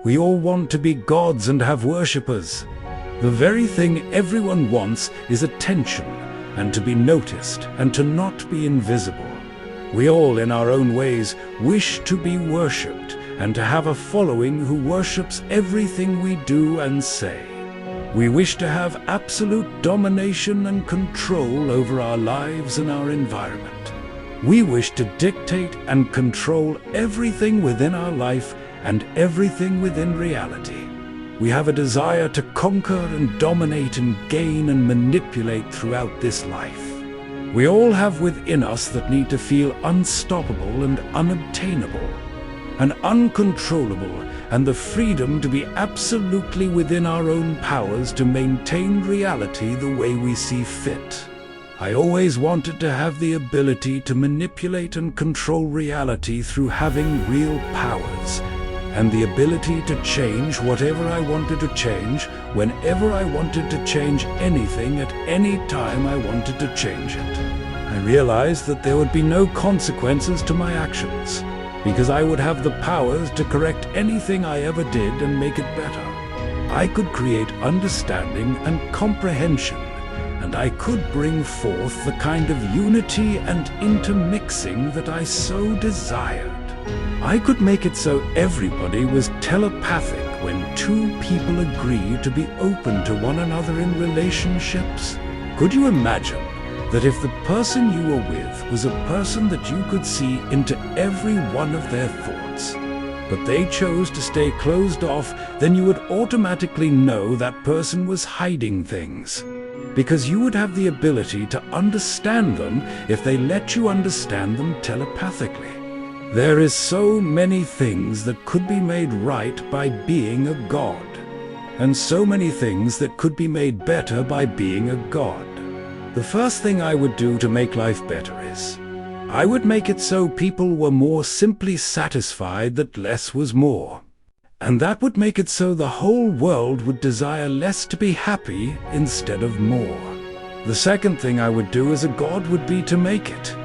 We all want to be gods and have worshippers. The very thing everyone wants is attention, and to be noticed, and to not be invisible. We all, in our own ways, wish to be worshipped, and to have a following who worships everything we do and say. We wish to have absolute domination and control over our lives and our environment. We wish to dictate and control everything within our life and everything within reality. We have a desire to conquer and dominate and gain and manipulate throughout this life. We all have within us that need to feel unstoppable and unobtainable, and uncontrollable, and the freedom to be absolutely within our own powers to maintain reality the way we see fit. I always wanted to have the ability to manipulate and control reality through having real powers, and the ability to change whatever I wanted to change, whenever I wanted to change anything at any time I wanted to change it. I realized that there would be no consequences to my actions, because I would have the powers to correct anything I ever did and make it better. I could create understanding and comprehension, and I could bring forth the kind of unity and intermixing that I so desired. I could make it so everybody was telepathic when two people agree to be open to one another in relationships. Could you imagine that if the person you were with was a person that you could see into every one of their thoughts, but they chose to stay closed off, then you would automatically know that person was hiding things, because you would have the ability to understand them if they let you understand them telepathically. There is so many things that could be made right by being a god, and so many things that could be made better by being a god. The first thing I would do to make life better is, I would make it so people were more simply satisfied that less was more. And that would make it so the whole world would desire less to be happy instead of more. The second thing I would do as a god would be to make it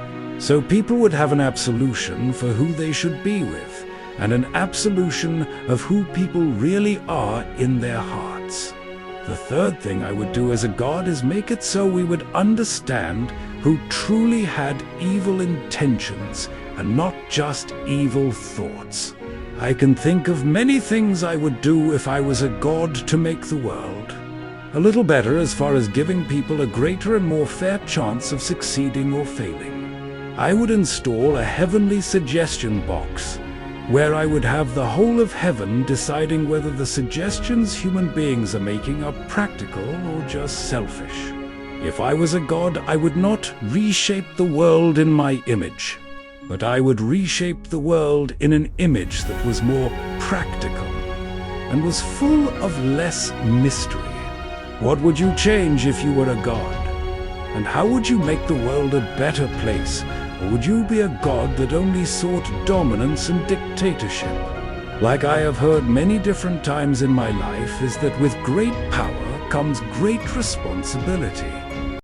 so people would have an absolution for who they should be with, and an absolution of who people really are in their hearts. The third thing I would do as a god is make it so we would understand who truly had evil intentions and not just evil thoughts. I can think of many things I would do if I was a god to make the world a little better as far as giving people a greater and more fair chance of succeeding or failing. I would install a heavenly suggestion box where I would have the whole of heaven deciding whether the suggestions human beings are making are practical or just selfish. If I was a god, I would not reshape the world in my image, but I would reshape the world in an image that was more practical and was full of less mystery. What would you change if you were a god? And how would you make the world a better place? Or would you be a god that only sought dominance and dictatorship? Like I have heard many different times in my life, is that with great power comes great responsibility.